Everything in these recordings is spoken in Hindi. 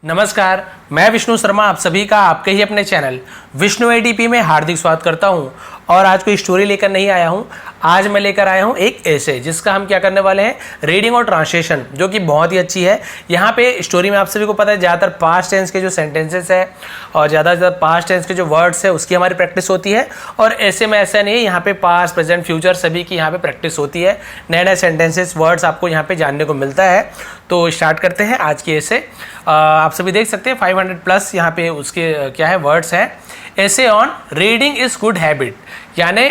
नमस्कार, मैं विष्णु शर्मा आप सभी का आपके ही अपने चैनल विष्णु एडीपी में हार्दिक स्वागत करता हूं। और आज कोई स्टोरी लेकर नहीं आया हूं, आज मैं लेकर आया हूं एक ऐसे जिसका हम क्या करने वाले हैं, रीडिंग और ट्रांसलेशन, जो कि बहुत ही अच्छी है। यहाँ पे स्टोरी में आप सभी को पता है ज़्यादातर पास्ट टेंस के जो सेंटेंसेस है और ज़्यादा से ज़्यादा पास्ट टेंस के जो वर्ड्स है उसकी हमारी प्रैक्टिस होती है। और ऐसे में ऐसा नहीं है, यहाँ पे पास्ट प्रेजेंट फ्यूचर सभी की यहाँ पे प्रैक्टिस होती है। नए नए सेंटेंसेस वर्ड्स आपको यहाँ पे जानने को मिलता है। तो स्टार्ट करते हैं आज के ऐसे। आप सभी देख सकते हैं 500 प्लस यहाँ पे उसके क्या है वर्ड्स हैं। ऐसे on reading is good habit, यानी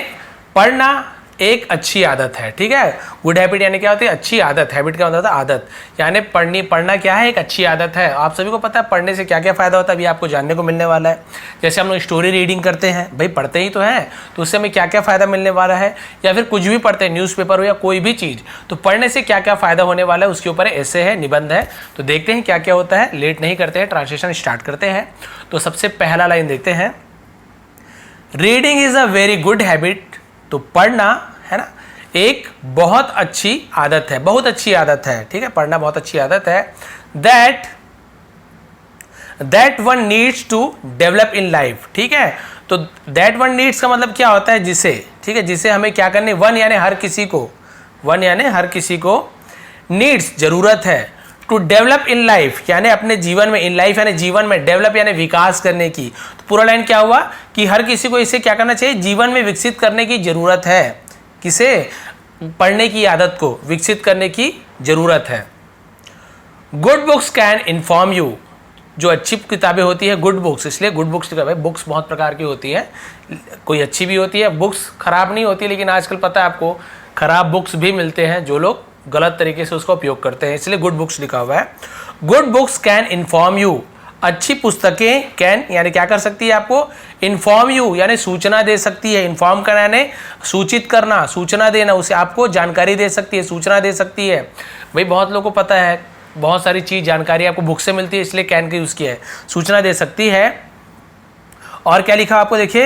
पढ़ना एक अच्छी आदत है। ठीक है, गुड हैबिट यानी क्या होती है, अच्छी आदत। हैबिट क्या होता है, आदत। यानी पढ़ना क्या है, एक अच्छी आदत है। आप सभी को पता है पढ़ने से क्या क्या फ़ायदा होता है, अभी आपको जानने को मिलने वाला है। जैसे हम लोग स्टोरी रीडिंग करते हैं, भाई पढ़ते ही तो हैं, तो उससे हमें क्या क्या फ़ायदा मिलने वाला है, या फिर कुछ भी पढ़ते हैं, न्यूज़पेपर हो या कोई भी चीज़, तो पढ़ने से क्या क्या फ़ायदा होने वाला है उसके ऊपर ऐसे है, निबंध है। तो देखते हैं क्या क्या होता है, लेट नहीं करते हैं, ट्रांसलेशन स्टार्ट करते हैं। तो सबसे पहला लाइन देखते हैं, reading is a very good habit. तो पढ़ना है ना एक बहुत अच्छी आदत है, बहुत अच्छी आदत है। ठीक है, पढ़ना बहुत अच्छी आदत है। That one needs to develop in life. ठीक है, तो दैट वन नीड्स का मतलब क्या होता है, जिसे। ठीक है, जिसे हमें क्या करनी, वन यानी हर किसी को, वन यानी हर किसी को, नीड्स जरूरत है, टू डेवलप इन लाइफ यानी अपने जीवन में, इन लाइफ यानी जीवन में, डेवलप यानी विकास करने की। तो पूरा लाइन क्या हुआ कि हर किसी को इसे क्या करना चाहिए, जीवन में विकसित करने की जरूरत है। किसे, पढ़ने की आदत को विकसित करने की जरूरत है। Good books can inform you. जो अच्छी किताबें होती है, गुड बुक्स, इसलिए गुड बुक्स किताबें, बुक्स बहुत प्रकार की होती है, कोई अच्छी भी होती है, बुक्स खराब नहीं होती, लेकिन आजकल पता है आपको खराब बुक्स भी मिलते हैं जो लोग गलत तरीके से उसका उपयोग करते हैं, इसलिए गुड बुक्स लिखा हुआ है। Good books can inform you. अच्छी पुस्तकें कैन यानी क्या कर सकती है, आपको इन्फॉर्म यू यानी सूचना दे सकती है। इन्फॉर्म करना यानी सूचित करना, सूचना देना, उसे आपको जानकारी दे सकती है, सूचना दे सकती है। भाई बहुत लोगों को पता है बहुत सारी चीज़ जानकारी आपको बुक से मिलती है, इसलिए कैन का यूज़ किया है, सूचना दे सकती है। और क्या लिखा आपको देखिए,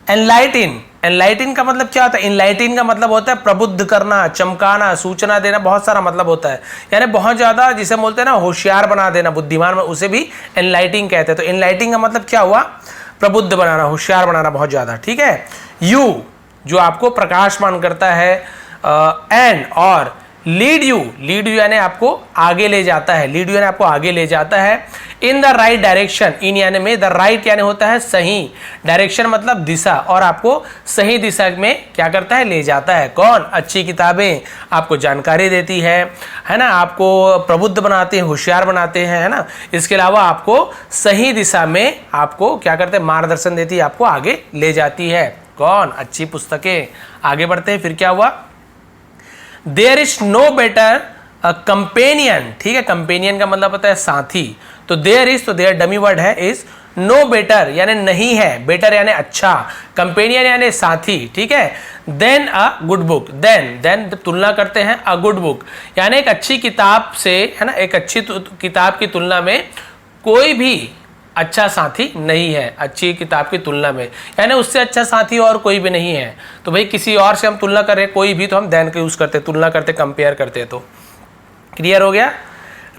एनलाइटिन। एनलाइटिन का मतलब क्या होता है, एनलाइटिन का मतलब होता है प्रबुद्ध करना, चमकाना, सूचना देना, बहुत सारा मतलब होता है। यानी बहुत ज़्यादा, जिसे बोलते हैं ना होशियार बना देना, बुद्धिमान, उसे भी एनलाइटिंग कहते हैं। तो एनलाइटिंग का मतलब क्या हुआ, प्रबुद्ध बनाना, होशियार बनाना बहुत ज़्यादा। ठीक है, यू जो आपको प्रकाशमान करता है, एंड और लीड यू यानी आपको आगे ले जाता है, लीड यू यानी आपको आगे ले जाता है। इन द राइट डायरेक्शन, इन यानी में, द राइट यानी होता है सही, डायरेक्शन मतलब दिशा, और आपको सही दिशा में क्या करता है, ले जाता है। कौन, अच्छी किताबें आपको जानकारी देती है ना, आपको प्रबुद्ध बनाते हैं, होशियार बनाते हैं, है ना। इसके अलावा आपको सही दिशा में आपको क्या करते हैं, मार्गदर्शन देती है, आपको आगे ले जाती है। कौन, अच्छी पुस्तकें। आगे बढ़ते हैं, फिर क्या हुआ, there is no better companion. ठीक है, कंपेनियन का मतलब होता है साथी। तो देयर इज, तो देयर डमी वर्ड है, इज नो बेटर यानी नहीं है, बेटर यानी अच्छा, कंपेनियन यानी साथी। ठीक है, than a good book. Than तुलना करते हैं, अ गुड बुक यानी एक अच्छी किताब से, है ना, एक अच्छी किताब की तुलना में कोई भी अच्छा साथी नहीं है, अच्छी किताब की तुलना में, यानी उससे अच्छा साथी और कोई भी नहीं है। तो भाई किसी और से हम तुलना कर रहे हैं कोई भी, तो हम देन का यूज करते, तुलना करते, कंपेयर करते। तो क्लियर हो गया।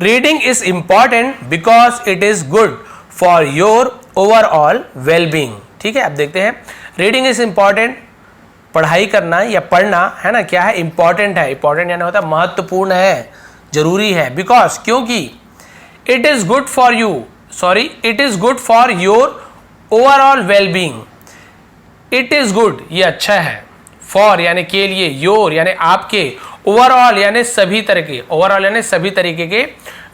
Reading is important because it is good for your overall wellbeing. ठीक है, अब देखते हैं, रीडिंग इज इंपॉर्टेंट, पढ़ाई करना या पढ़ना, है ना, क्या है, इंपॉर्टेंट है। इंपॉर्टेंट यानी होता है महत्वपूर्ण है, जरूरी है। बिकॉज क्योंकि, it is good for you, sorry, it is good for your overall wellbeing. It is good ये अच्छा है, फॉर यानी के लिए, योर यानी आपके, ओवरऑल यानी सभी तरह के, ओवरऑल यानी सभी तरीके के,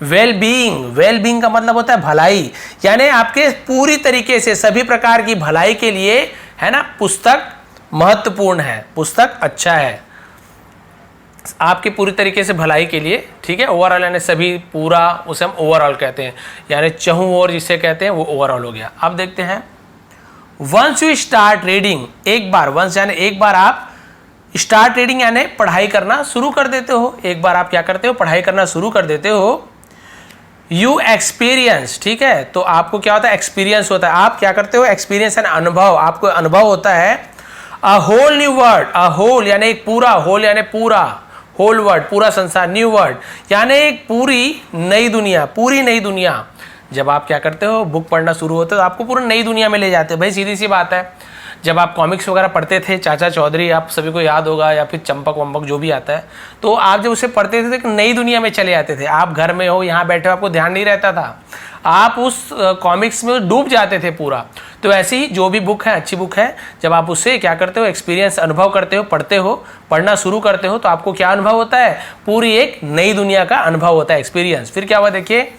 वेलबींग, वेलबींग का मतलब होता है भलाई, यानी आपके पूरी तरीके से सभी प्रकार की भलाई के लिए, है ना, पुस्तक महत्वपूर्ण है, पुस्तक अच्छा है आपके पूरी तरीके से भलाई के लिए। ठीक है, ओवरऑल यानी सभी, पूरा, उसे हम ओवरऑल कहते हैं, यानी चहु ओर जिसे कहते हैं वो ओवरऑल हो गया। अब देखते हैं, वंस यू स्टार्ट रीडिंग, एक बार, वंस यानी एक बार आप स्टार्ट रीडिंग यानी पढ़ाई करना शुरू कर देते हो, एक बार आप क्या करते हो, पढ़ाई करना शुरू कर देते हो। यू एक्सपीरियंस, ठीक है, तो आपको क्या होता है, एक्सपीरियंस होता है, आप क्या करते हो, एक्सपीरियंस यानी अनुभव, आपको अनुभव होता है। A whole new word, a whole यानी एक पूरा, होल यानी पूरा, होल वर्ल्ड, पूरा संसार, न्यू वर्ल्ड यानी एक पूरी नई दुनिया। जब आप क्या करते हो, बुक पढ़ना शुरू होते हो तो आपको पूरी नई दुनिया में ले जाते हैं। भाई सीधी सी बात है, जब आप कॉमिक्स वगैरह पढ़ते थे, चाचा चौधरी आप सभी को याद होगा, या फिर चंपक वंपक जो भी आता है, तो आप जब उसे पढ़ते थे तो एक नई दुनिया में चले जाते थे। आप घर में हो, यहाँ बैठे हो, आपको ध्यान नहीं रहता था, आप उस कॉमिक्स में डूब जाते थे पूरा। तो ऐसे ही जो भी बुक है, अच्छी बुक है, जब आप उससे क्या करते हो, एक्सपीरियंस अनुभव करते हो, पढ़ते हो, पढ़ना शुरू करते हो, तो आपको क्या अनुभव होता है, पूरी एक नई दुनिया का अनुभव होता है, एक्सपीरियंस। फिर क्या हुआ देखिए,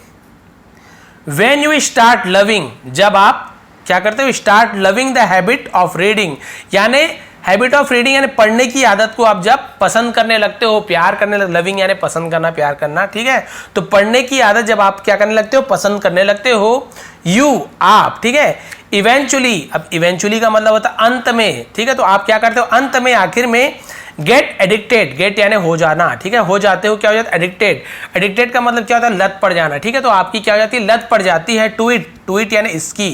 व्हेन यू स्टार्ट लविंग, जब आप क्या करते हो, start loving the habit of reading, यानी हैबिट ऑफ रीडिंग यानी पढ़ने की आदत को आप जब पसंद करने लगते हो, प्यार करने लगते, लविंग यानी पसंद करना, प्यार करना, ठीक है। तो पढ़ने की आदत जब आप क्या करने लगते हो, पसंद करने लगते हो, यू आप, ठीक है, इवेंचुअली, अब इवेंचुअली का मतलब होता है अंत में, ठीक है। तो आप क्या करते हो, अंत में, आखिर में, गेट एडिक्टेड, गेट यानी हो जाना, ठीक है, हो जाते हो, क्या हो जाता है, एडिक्टेड। एडिक्टेड का मतलब क्या होता है, लत पड़ जाना, ठीक है। तो आपकी क्या हो जाती है, लत पड़ जाती है, टू इट यानी इसकी,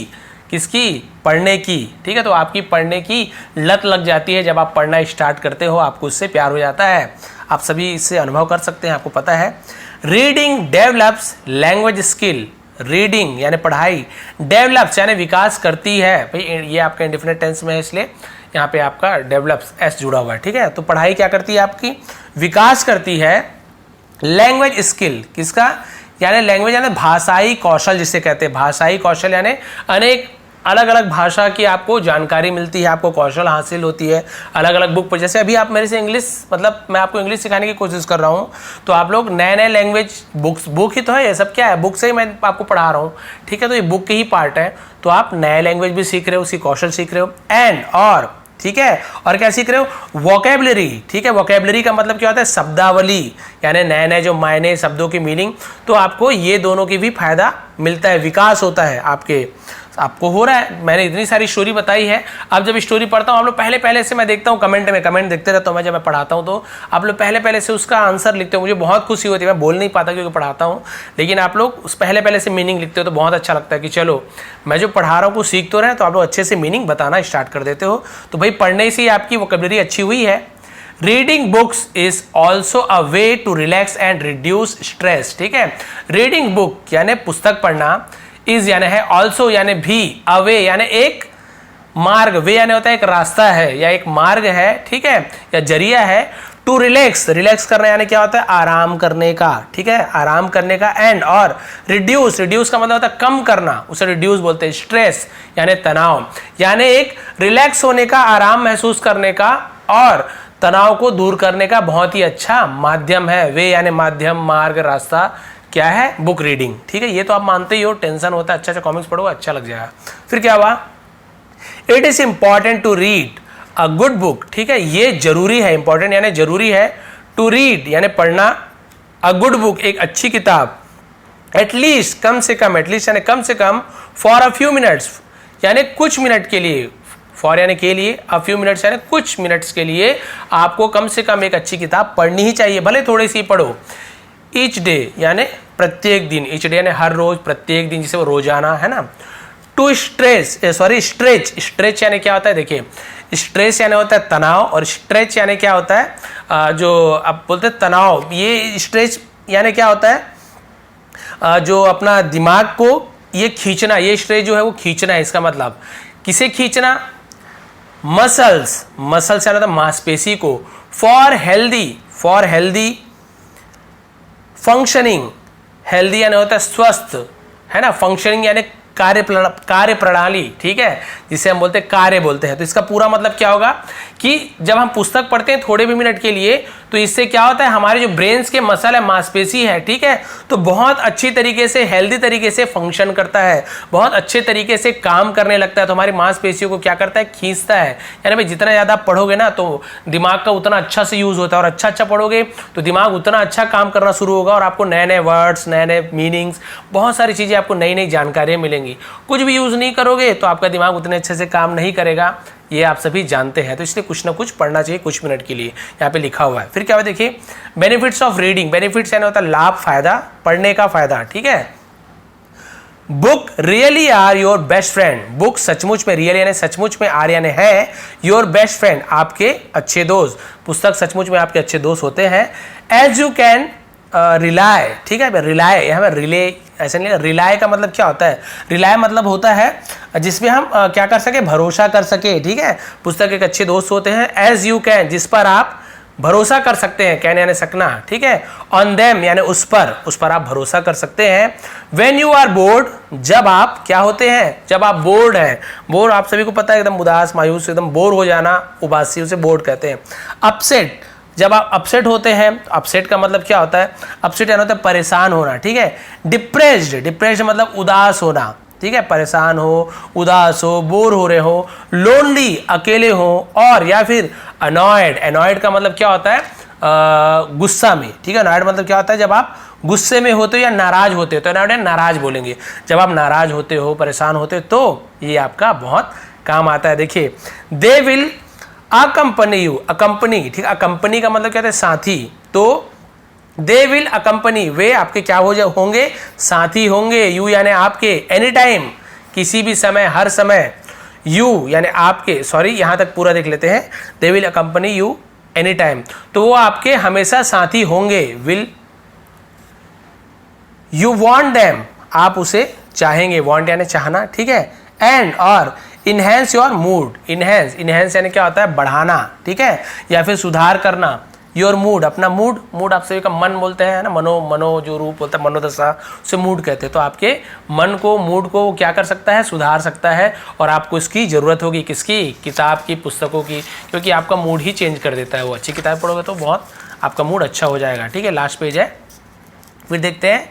किसकी, पढ़ने की, ठीक है। तो आपकी पढ़ने की लत लग जाती है, जब आप पढ़ना स्टार्ट करते हो आपको उससे प्यार हो जाता है। आप सभी इससे अनुभव कर सकते हैं, आपको पता है। Reading develops language skill, reading यानी पढ़ाई, डेवलप्स यानी विकास करती है। भाई ये आपका इंडेफिनिट टेंस में है, इसलिए यहाँ पे आपका डेवलप्स एस जुड़ा हुआ है, ठीक है। तो पढ़ाई क्या करती है, आपकी विकास करती है। लैंग्वेज स्किल किसका, यानी लैंग्वेज यानी भाषाई कौशल जिसे कहते हैं, भाषाई कौशल यानी अनेक अलग अलग भाषा की आपको जानकारी मिलती है, आपको कौशल हासिल होती है अलग अलग बुक पर। जैसे अभी आप मेरे से इंग्लिश, मतलब मैं आपको इंग्लिश सिखाने की कोशिश कर रहा हूँ, तो आप लोग नए नए लैंग्वेज बुक ही तो है, ये सब क्या है, बुक से ही मैं आपको पढ़ा रहा हूँ, ठीक है। तो ये बुक के ही पार्ट है, तो आप नए लैंग्वेज भी सीख रहे हो, उसकी कौशल सीख रहे हो। एंड और, ठीक है, और क्या सीख रहे हो, वोकेबलरी, ठीक है। वोकेबलरी का मतलब क्या होता है, शब्दावली, यानी नए नए जो मायने, शब्दों की मीनिंग। तो आपको ये दोनों की भी फायदा मिलता है, विकास होता है आपको हो रहा है। मैंने इतनी सारी स्टोरी बताई है, अब जब स्टोरी पढ़ता हूँ आप लोग पहले से, मैं देखता हूँ कमेंट देखते रहता हूँ मैं, जब मैं पढ़ाता हूँ तो आप लोग पहले से उसका आंसर लिखते हो, मुझे बहुत खुशी होती है। मैं बोल नहीं पाता क्योंकि पढ़ाता हूँ, लेकिन आप लोग उस पहले से मीनिंग लिखते हो तो बहुत अच्छा लगता है कि चलो मैं जो पढ़ा रहा हूँ वो सीख तो रहे हैं, तो आप लोग अच्छे से मीनिंग बताना स्टार्ट कर देते हो। तो भाई पढ़ने से ही आपकी वोकैबुलरी अच्छी हुई है। Reading books is also a way to relax and reduce stress, ठीक है। रीडिंग बुक यानी पुस्तक पढ़ना, इज यानी है, ऑल्सो यानी भी, अवे यानी एक मार्ग, वे यानी होता है एक रास्ता है या एक मार्ग है, ठीक है, या जरिया है। टू रिलैक्स करना यानी क्या होता है, आराम करने का, ठीक है, आराम करने का। एंड और रिड्यूस का मतलब होता है कम करना, उसे रिड्यूस बोलते हैं। स्ट्रेस यानी तनाव, यानी एक रिलैक्स होने का, आराम महसूस करने का और तनाव को दूर करने का बहुत ही अच्छा माध्यम है। वे यानी माध्यम, मार्ग, रास्ता क्या है, बुक रीडिंग, ठीक है। ये तो आप मानते ही हो, टेंशन होता है, अच्छा कॉमिक्स पढ़ो, अच्छा लग जाएगा। फिर क्या हुआ, it is important to read a good book, ठीक है, ये जरूरी है, इंपॉर्टेंट यानी जरूरी है, टू रीड यानी पढ़ना, अ गुड बुक एक अच्छी किताब, एटलीस्ट कम से कम, एटलीस्ट यानी कम से कम, फॉर अ फ्यू मिनट्स यानी कुछ मिनट के लिए, फॉर यानी के लिए, अ फ्यू मिनट्स यानी कुछ मिनट्स के लिए आपको कम से कम एक अच्छी किताब पढ़नी ही चाहिए, भले थोड़ी सी पढ़ो। ईच डे यानी प्रत्येक दिन, ईच डे यानी हर रोज, प्रत्येक दिन, जिसे वो रोजाना है ना। टू स्ट्रेच यानी क्या होता है, देखिए स्ट्रेस यानी होता है तनाव, और स्ट्रेच यानी क्या होता है, जो आप बोलते हैं तनाव, ये स्ट्रेच यानी क्या होता है, जो अपना दिमाग को ये खींचना, ये स्ट्रेच जो है वो खींचना है। इसका मतलब किसे खींचना, मसल्स यानी होता है मांसपेशी को। फॉर हेल्दी फंक्शनिंग, हेल्दी यानी होता है स्वस्थ, है ना, फंक्शनिंग यानी कार्य प्रणाली, ठीक है, जिसे हम बोलते हैं कार्य बोलते हैं। तो इसका पूरा मतलब क्या होगा कि जब हम पुस्तक पढ़ते हैं थोड़े भी मिनट के लिए, तो इससे क्या होता है, हमारे जो ब्रेन्स के मसल है, मांसपेशी है, ठीक है, तो बहुत अच्छी तरीके से, हेल्दी तरीके से फंक्शन करता है, बहुत अच्छे तरीके से काम करने लगता है। तो हमारी मांसपेशियों को क्या करता है, खींचता है। यानी भाई जितना ज़्यादा पढ़ोगे ना तो दिमाग का उतना अच्छा से यूज़ होता है, और अच्छा पढ़ोगे तो दिमाग उतना अच्छा काम करना शुरू होगा, और आपको नए नए वर्ड्स, नए नए मीनिंग्स, बहुत सारी चीज़ें, आपको नई नई जानकारियाँ मिलेंगी। कुछ भी यूज़ नहीं करोगे तो आपका दिमाग उतने अच्छे से काम नहीं करेगा, ये आप सभी जानते हैं। तो इसलिए कुछ ना कुछ पढ़ना चाहिए कुछ मिनट के लिए, यहाँ पे लिखा हुआ है। फिर क्या हुआ देखिए, बेनिफिट्स ऑफ रीडिंग, बेनिफिट्स यानी होता है लाभ, फायदा, पढ़ने का फायदा, ठीक है। Book really are your best friend, book सचमुच में, रियल यानी सचमुच में, आर यानी है, योर बेस्ट फ्रेंड आपके अच्छे दोस्त, पुस्तक सचमुच में आपके अच्छे दोस्त होते हैं। एज यू कैन रिलाय, ठीक है, रिलाय यहाँ पर रिले ऐसा नहीं, रिलाय का मतलब क्या होता है, रिलाय मतलब होता है जिसमें हम क्या कर सके, भरोसा कर सके, ठीक है, पुस्तक एक अच्छे दोस्त होते हैं। एज यू कैन जिस पर आप भरोसा कर सकते हैं, कैन यानी सकना, ठीक है, ऑन देम यानी उस पर आप भरोसा कर सकते हैं। व्हेन यू आर बोर्ड जब आप क्या होते हैं, जब आप बोर्ड हैं, बोर आप सभी को पता है एकदम उदास मायूस एकदम बोर हो जाना, उबासी उसे बोर्ड कहते हैं। अपसेट जब आप अपसेट होते हैं, अपसेट का मतलब क्या होता है, अपसेट यानी होता है परेशान होना, ठीक है। डिप्रेस्ड मतलब उदास होना, ठीक है, परेशान हो, उदास हो, बोर हो रहे हो। लोनली अकेले हो, और या फिर अनॉयड का मतलब क्या होता है गुस्सा में, ठीक है। अनॉयड मतलब क्या होता है जब आप गुस्से में होते हो या नाराज होते हो, तो अनॉयड नाराज बोलेंगे, जब आप नाराज होते हो, परेशान होते हो, तो ये आपका बहुत काम आता है। देखिए, they will accompany you, accompany, ठीक है, अकम्पनी का मतलब क्या होता है साथी, तो दे विल अकम्पनी, वे आपके क्या होंगे, साथी होंगे। यू यानी आपके, एनी टाइम किसी भी समय, हर समय। यू यानी आपके, सॉरी यहां तक पूरा देख लेते हैं, they will accompany you any time, तो वो आपके हमेशा साथी होंगे। विल यू वॉन्ट देम, आप उसे चाहेंगे, वॉन्ट यानी चाहना, ठीक है। एंड और इनहेंस योर मूड, इनहेंस यानी क्या होता है बढ़ाना, ठीक है, या फिर सुधार करना। योर मूड अपना मूड आप सभी का मन बोलते हैं ना, मनो जो रूप बोलता है, मनोदशा, उसे मूड कहते हैं। तो आपके मन को, मूड को क्या कर सकता है, सुधार सकता है, और आपको इसकी जरूरत होगी, किसकी, किताब की, पुस्तकों की, क्योंकि आपका मूड ही चेंज कर देता है वो। अच्छी किताब पढ़ोगे तो बहुत आपका मूड अच्छा हो जाएगा, ठीक है। लास्ट पेज है, फिर देखते हैं।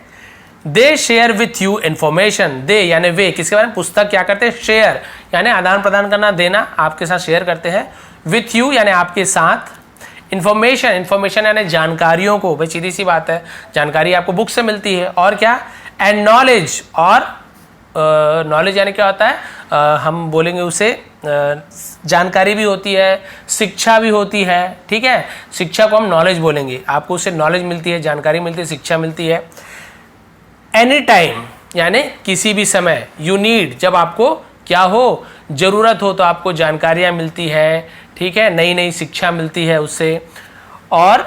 दे शेयर विथ यू इन्फॉर्मेशन, दे यानी वे, किसके बारे में, पुस्तक क्या करते हैं, शेयर यानी आदान प्रदान करना, देना, आपके साथ शेयर करते हैं। विथ यू यानी आपके साथ। इन्फॉर्मेशन यानी जानकारियों को, भाई सीधी सी बात है, जानकारी आपको बुक से मिलती है, और क्या, एंड नॉलेज, और नॉलेज यानी क्या होता है, हम बोलेंगे उसे जानकारी भी होती है, शिक्षा भी होती है, ठीक है, शिक्षा को हम नॉलेज बोलेंगे, आपको उससे नॉलेज मिलती है, जानकारी मिलती है, शिक्षा मिलती है। एनी टाइम यानी किसी भी समय। यू नीड जब आपको क्या हो, जरूरत हो, तो आपको जानकारियां मिलती है, ठीक है, नई नई शिक्षा मिलती है उससे, और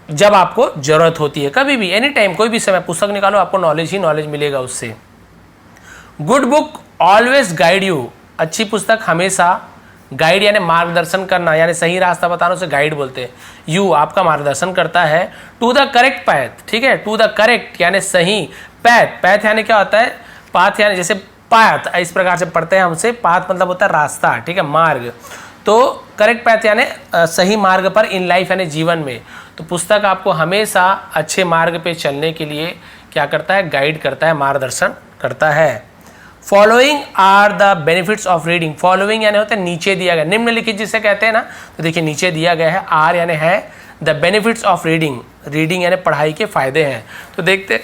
जब आपको जरूरत होती है, कभी भी, एनी टाइम, कोई भी समय पुस्तक निकालो, आपको नॉलेज ही नॉलेज मिलेगा उससे। Good book always guide you, अच्छी पुस्तक हमेशा, गाइड यानी मार्गदर्शन करना, यानी सही रास्ता बताना, उसे गाइड बोलते हैं। यू आपका मार्गदर्शन करता है। टू द करेक्ट पैथ, ठीक है, टू द करेक्ट यानी सही, पैथ यानी क्या होता है, पाथ यानी जैसे पाथ, इस प्रकार से पढ़ते हैं हमसे, पाथ मतलब होता है रास्ता, ठीक है, मार्ग, तो करेक्ट पैथ यानी सही मार्ग पर, इन लाइफ यानी जीवन में। तो पुस्तक आपको हमेशा अच्छे मार्ग पे चलने के लिए क्या करता है, गाइड करता है, मार्गदर्शन करता है। Following are the benefits of reading, following यानी होता है नीचे दिया गया, निम्नलिखित जिसे कहते हैं ना, तो देखिए नीचे दिया गया है, आर यानी है, the benefits of reading, reading यानी पढ़ाई के फायदे हैं। तो देखते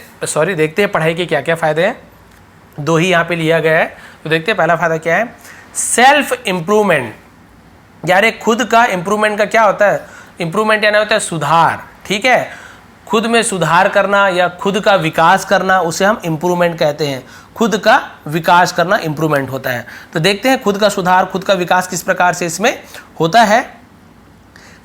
हैं पढ़ाई के क्या क्या फायदे हैं, दो ही यहाँ पे लिया गया है, तो देखते हैं पहला फायदा क्या है, सेल्फ इम्प्रूवमेंट, यानी खुद का इम्प्रूवमेंट का क्या होता है, इम्प्रूवमेंट यानी होता है सुधार, ठीक है, खुद में सुधार करना या खुद का विकास करना, उसे हम इम्प्रूवमेंट कहते हैं। खुद का विकास करना इम्प्रूवमेंट होता है। तो देखते हैं खुद का सुधार, खुद का विकास किस प्रकार से इसमें होता है।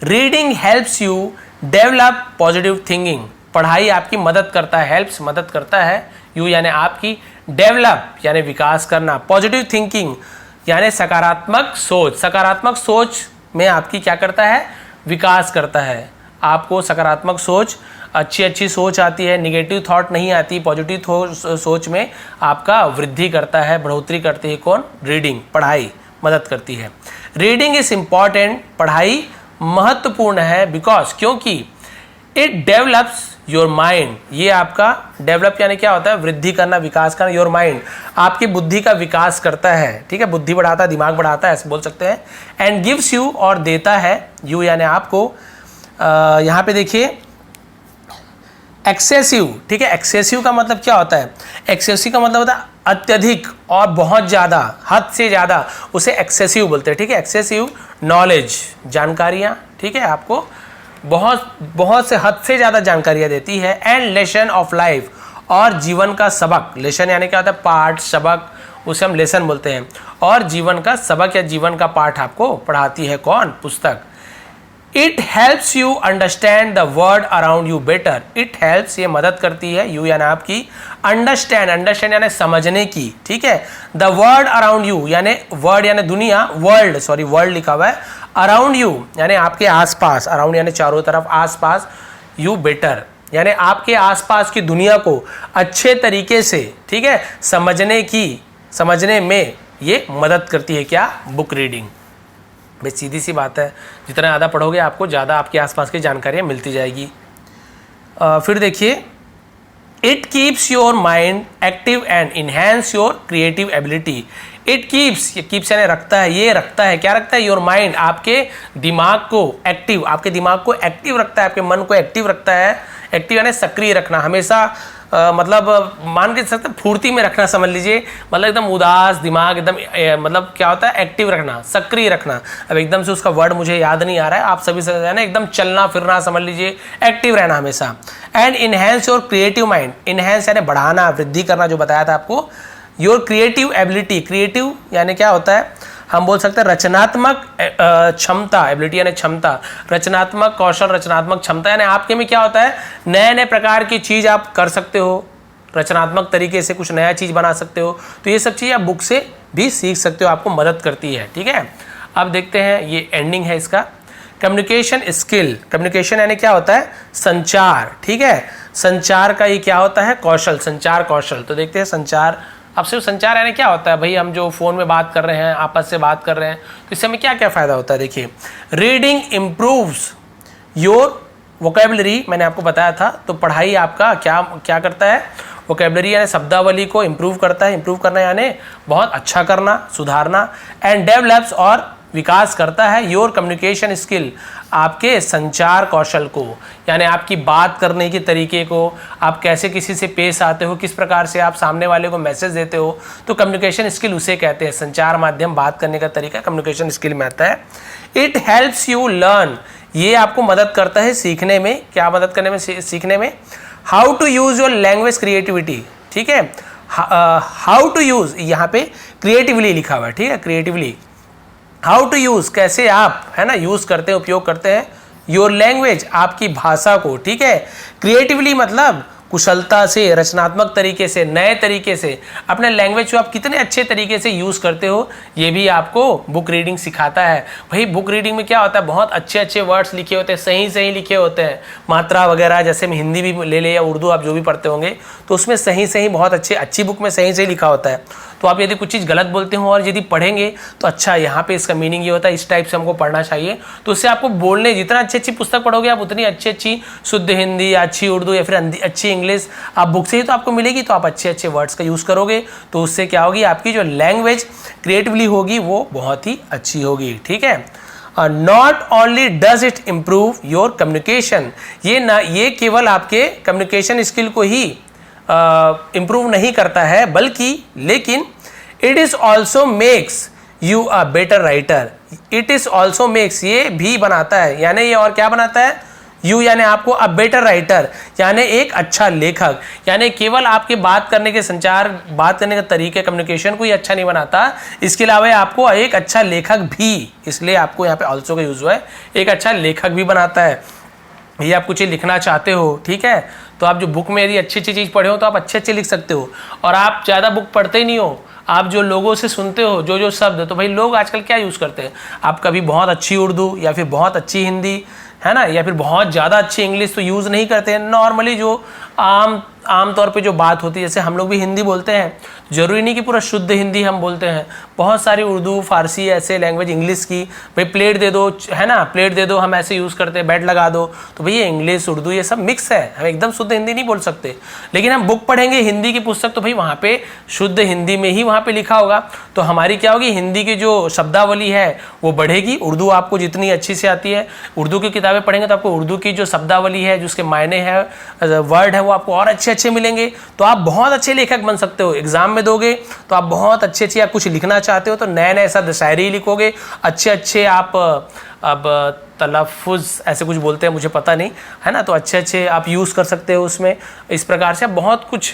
Reading helps you develop positive thinking, पढ़ाई आपकी मदद करता है, हेल्प्स मदद करता है, यू यानी आपकी, डेवलप यानी विकास करना, पॉजिटिव थिंकिंग यानी सकारात्मक सोच में आपकी क्या करता है, विकास करता है। आपको सकारात्मक सोच, अच्छी सोच आती है, निगेटिव थॉट नहीं आती, पॉजिटिव सोच में आपका वृद्धि करता है, बढ़ोतरी करती है कौन, रीडिंग, पढ़ाई मदद करती है। रीडिंग इज इम्पॉर्टेंट, पढ़ाई महत्वपूर्ण है, बिकॉज क्योंकि इट डेवलप्स योर माइंड, ये आपका डेवलप यानी क्या होता है, वृद्धि करना, विकास करना, योर माइंड आपकी बुद्धि का विकास करता है, ठीक है, बुद्धि बढ़ाता है, दिमाग बढ़ाता है, ऐसे बोल सकते हैं। एंड गिव्स यू और देता है, यू यानी आपको, यहाँ पे देखिए एक्सेसिव, ठीक है, एक्सेसिव का मतलब क्या होता है, एक्सेसिव का मतलब होता है अत्यधिक और बहुत ज़्यादा, हद से ज़्यादा, उसे एक्सेसिव बोलते हैं, ठीक है। एक्सेसिव नॉलेज, जानकारियाँ, ठीक है, आपको बहुत से हद से ज़्यादा जानकारियाँ देती है। एंड लेसन ऑफ लाइफ, और जीवन का सबक, लेसन यानी क्या होता है पाठ, सबक, उसे हम लेसन बोलते हैं, और जीवन का सबक या जीवन का पाठ आपको पढ़ाती है कौन? पुस्तक। It helps you understand the world around you better. It helps, ये मदद करती है, यू यानी आपकी, अंडरस्टैंड, अंडरस्टैंड यानी समझने की, ठीक है, द वर्ल्ड अराउंड यू यानी वर्ड यानी दुनिया, वर्ल्ड सॉरी वर्ल्ड लिखा हुआ है, अराउंड यू यानी आपके आसपास, अराउंड यानी चारों तरफ, आसपास, यू बेटर यानी आपके आसपास की दुनिया को अच्छे तरीके से, ठीक है, समझने में ये मदद करती है क्या? Book reading. भाई सीधी सी बात है, जितना ज़्यादा पढ़ोगे आपको ज़्यादा आपके आसपास की जानकारियाँ मिलती जाएगी। फिर देखिए, it keeps your mind active and enhance your creative ability. It keeps, ये कीप्स यानी रखता है, ये रखता है, क्या रखता है? योर माइंड, आपके दिमाग को एक्टिव, आपके दिमाग को एक्टिव रखता है, आपके मन को एक्टिव रखता है। एक्टिव यानी सक्रिय रखना, हमेशा मतलब मान के सकते फुर्ती में रखना, समझ लीजिए, मतलब एकदम उदास दिमाग एकदम मतलब क्या होता है? एक्टिव रखना, सक्रिय रखना। अब एकदम से उसका वर्ड मुझे याद नहीं आ रहा है, आप सभी से ना एकदम चलना फिरना, समझ लीजिए, एक्टिव रहना हमेशा। And enhance your creative mind, enhance यानी बढ़ाना, वृद्धि करना, जो बताया था आपको। योर क्रिएटिव एबिलिटी, क्रिएटिव यानी क्या होता है? हम बोल सकते हैं रचनात्मक क्षमता, एबिलिटी यानी क्षमता, रचनात्मक कौशल, रचनात्मक क्षमता यानी आपके में क्या होता है? नए नए प्रकार की चीज़ आप कर सकते हो, रचनात्मक तरीके से कुछ नया चीज़ बना सकते हो। तो ये सब चीज़ आप बुक से भी सीख सकते हो, आपको मदद करती है, ठीक है। अब देखते हैं, ये एंडिंग है इसका। कम्युनिकेशन स्किल, कम्युनिकेशन यानी क्या होता है? संचार, ठीक है, संचार का ये क्या होता है? कौशल, संचार कौशल। तो देखते हैं संचार। अब सिर्फ संचार यानी क्या होता है भाई? हम जो फ़ोन में बात कर रहे हैं, आपस से बात कर रहे हैं, तो इससे हमें क्या क्या फ़ायदा होता है? देखिए, रीडिंग इम्प्रूव्स योर वोकेबलरी, मैंने आपको बताया था। तो पढ़ाई आपका क्या क्या करता है? वोकेबलरी यानी शब्दावली को इम्प्रूव करता है। इम्प्रूव करना यानी बहुत अच्छा करना, सुधारना। एंड डेवलप्स, और विकास करता है योर कम्युनिकेशन स्किल, आपके संचार कौशल को, यानी आपकी बात करने के तरीके को, आप कैसे किसी से पेश आते हो, किस प्रकार से आप सामने वाले को मैसेज देते हो। तो कम्युनिकेशन स्किल उसे कहते हैं, संचार माध्यम, बात करने का तरीका कम्युनिकेशन स्किल में आता है। इट हेल्प्स यू लर्न, ये आपको मदद करता है सीखने में। क्या मदद करने में? सीखने में। How to use your language creativity, ठीक है, हाउ टू यूज़, यहाँ पे क्रिएटिवली लिखा हुआ है, ठीक है, क्रिएटिवली। हाउ टू यूज़, कैसे आप, है ना, यूज़ करते हैं, उपयोग करते हैं, योर लैंग्वेज, आपकी भाषा को, ठीक है। क्रिएटिवली मतलब कुशलता से, रचनात्मक तरीके से, नए तरीके से अपने लैंग्वेज को आप कितने अच्छे तरीके से यूज़ करते हो, ये भी आपको बुक रीडिंग सिखाता है। भाई बुक रीडिंग में क्या होता है? बहुत अच्छे अच्छे वर्ड्स लिखे होते हैं, सही सही लिखे होते हैं, मात्रा वगैरह, जैसे हम हिंदी भी ले ले या उर्दू आप जो भी पढ़ते होंगे, तो उसमें सही सही बहुत अच्छी बुक में सही सही लिखा होता है। तो आप यदि कुछ चीज़ गलत बोलते हो और यदि पढ़ेंगे तो अच्छा यहाँ पे इसका मीनिंग ये होता है, इस टाइप से हमको पढ़ना चाहिए, तो उससे आपको बोलने, जितना अच्छी पुस्तक पढ़ोगे आप उतनी अच्छी शुद्ध हिंदी या अच्छी उर्दू या फिर अच्छी इंग्लिश आप बुक से ही तो आपको मिलेगी, तो आप अच्छे वर्ड्स का यूज़ करोगे, तो उससे क्या होगी? आपकी जो लैंग्वेज क्रिएटिवली होगी वो बहुत ही अच्छी होगी, ठीक है। Not only does it improve your communication, ये केवल आपके कम्युनिकेशन स्किल को ही इम्प्रूव नहीं करता है, बल्कि लेकिन it is also makes you a better writer. It is also makes, ये भी बनाता है, यानी ये और क्या बनाता है? यू यानी आपको अ बेटर राइटर, यानी एक अच्छा लेखक। यानी केवल आपके बात करने के संचार, बात करने का तरीके, कम्युनिकेशन को ही अच्छा नहीं बनाता, इसके अलावा आपको एक अच्छा लेखक भी, इसलिए आपको यहाँ पे ऑल्सो का यूज हुआ है, एक अच्छा लेखक भी बनाता है। ये आप कुछ लिखना चाहते हो, ठीक है, तो आप जो बुक में यदि अच्छी चीज़ पढ़े हो तो आप अच्छे लिख सकते हो। और आप ज़्यादा बुक पढ़ते ही नहीं हो, आप जो लोगों से सुनते हो जो शब्द, तो भाई लोग आजकल क्या यूज़ करते हैं? आप कभी बहुत अच्छी उर्दू या फिर बहुत अच्छी हिंदी, है ना, या फिर बहुत ज़्यादा अच्छी इंग्लिश तो यूज़ नहीं करते हैं। नॉर्मली जो आम तौर पे जो बात होती है, जैसे हम लोग भी हिंदी बोलते हैं, ज़रूरी नहीं कि पूरा शुद्ध हिंदी हम बोलते हैं, बहुत सारी उर्दू, फारसी, ऐसे लैंग्वेज, इंग्लिश की, भाई प्लेट दे दो, है ना, प्लेट दे दो, हम ऐसे यूज़ करते हैं, बेड लगा दो, तो भैया इंग्लिश, उर्दू ये सब मिक्स है, हम एकदम शुद्ध हिंदी नहीं बोल सकते। लेकिन हम बुक पढ़ेंगे हिंदी की पुस्तक, तो भाई वहाँ पे शुद्ध हिंदी में ही वहाँ पे लिखा होगा, तो हमारी क्या होगी? हिंदी की जो शब्दावली है वो बढ़ेगी। उर्दू आपको जितनी अच्छी से आती है, उर्दू की किताबें पढ़ेंगे तो आपको उर्दू की जो शब्दावली है, जो उसके मायने हैं, वर्ड है, वो आपको और अच्छे अच्छे मिलेंगे तो आप बहुत अच्छे लेखक बन सकते हो। एग्जाम में दोगे तो आप बहुत अच्छे अच्छे, आप कुछ लिखना चाहते हो तो नए नए ऐसा शायरी लिखोगे, अच्छे अच्छे आप अब तलफ़ुज़ ऐसे कुछ बोलते हैं मुझे पता नहीं है ना, तो अच्छे अच्छे आप यूज़ कर सकते हो उसमें। इस प्रकार से आप बहुत कुछ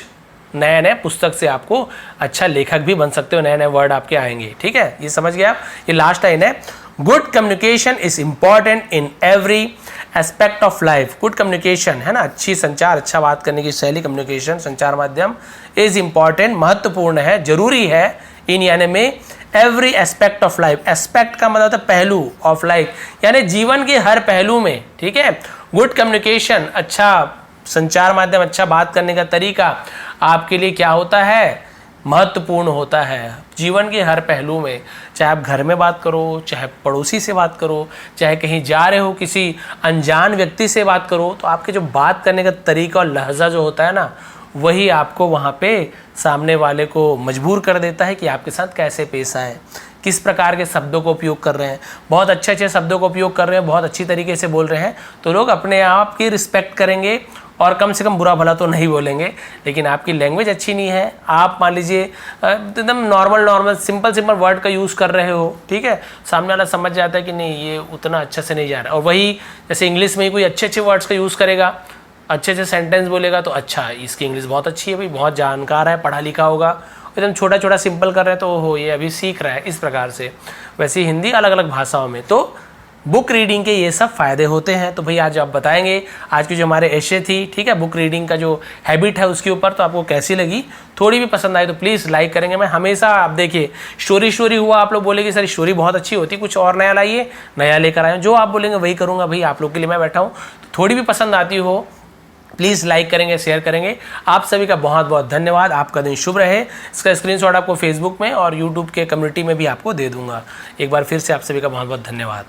नए नए पुस्तक से आपको अच्छा लेखक भी बन सकते हो, नए नए वर्ड आपके आएंगे। ठीक है, ये समझ गए आप। ये लास्ट लाइन है, good communication is important in every aspect of life. Good communication है ना, अच्छी संचार, अच्छा बात करने की शैली, कम्युनिकेशन संचार माध्यम इज इंपॉर्टेंट, महत्वपूर्ण है, जरूरी है, इन यानी में every aspect of life. Aspect का मतलब होता है पहलू, ऑफ लाइफ यानी जीवन के हर पहलू में। ठीक है, गुड कम्युनिकेशन, अच्छा संचार माध्यम, अच्छा बात करने का तरीका आपके लिए क्या होता है, महत्वपूर्ण होता है जीवन के हर पहलू में। चाहे आप घर में बात करो, चाहे पड़ोसी से बात करो, चाहे कहीं जा रहे हो किसी अनजान व्यक्ति से बात करो, तो आपके जो बात करने का तरीका और लहजा जो होता है ना, वही आपको वहाँ पे सामने वाले को मजबूर कर देता है कि आपके साथ कैसे पेश आए, किस प्रकार के शब्दों को उपयोग कर रहे हैं। बहुत अच्छे अच्छे शब्दों को उपयोग कर रहे हैं, बहुत अच्छी तरीके से बोल रहे हैं, तो लोग अपने आप की रिस्पेक्ट करेंगे और कम से कम बुरा भला तो नहीं बोलेंगे। लेकिन आपकी लैंग्वेज अच्छी नहीं है, आप मान लीजिए एकदम नॉर्मल सिंपल वर्ड का यूज़ कर रहे हो, ठीक है, सामने वाला समझ जाता है कि नहीं ये उतना अच्छे से नहीं जा रहा है। और वही जैसे इंग्लिश में ही कोई अच्छे अच्छे वर्ड्स का यूज़ करेगा, अच्छे अच्छे सेंटेंस बोलेगा तो अच्छा इसकी इंग्लिश बहुत अच्छी है भाई, बहुत जानकार है, पढ़ा लिखा होगा। एकदम छोटा छोटा सिंपल कर रहे हैं तो ओहो ये अभी सीख रहा है, इस प्रकार से। वैसे हिंदी अलग अलग भाषाओं में तो बुक रीडिंग के ये सब फ़ायदे होते हैं। तो भाई आज आप बताएंगे आज की जो हमारे एशे थी, ठीक है, बुक रीडिंग का जो हैबिट है उसके ऊपर, तो आपको कैसी लगी। थोड़ी भी पसंद आई तो प्लीज़ लाइक करेंगे। मैं हमेशा, आप देखिए स्टोरी हुआ, आप लोग बोलेंगे सर स्टोरी बहुत अच्छी होती, कुछ और नया लाइए, नया लेकर आए, जो आप बोलेंगे वही करूँगा भाई, आप लोग के लिए मैं बैठा हूँ। तो थोड़ी भी पसंद आती हो प्लीज़ लाइक करेंगे, शेयर करेंगे। आप सभी का बहुत बहुत धन्यवाद, आपका दिन शुभ रहे। इसका स्क्रीनशॉट आपको फेसबुक में और यूट्यूब के कम्युनिटी में भी आपको दे दूंगा। एक बार फिर से आप सभी का बहुत बहुत धन्यवाद।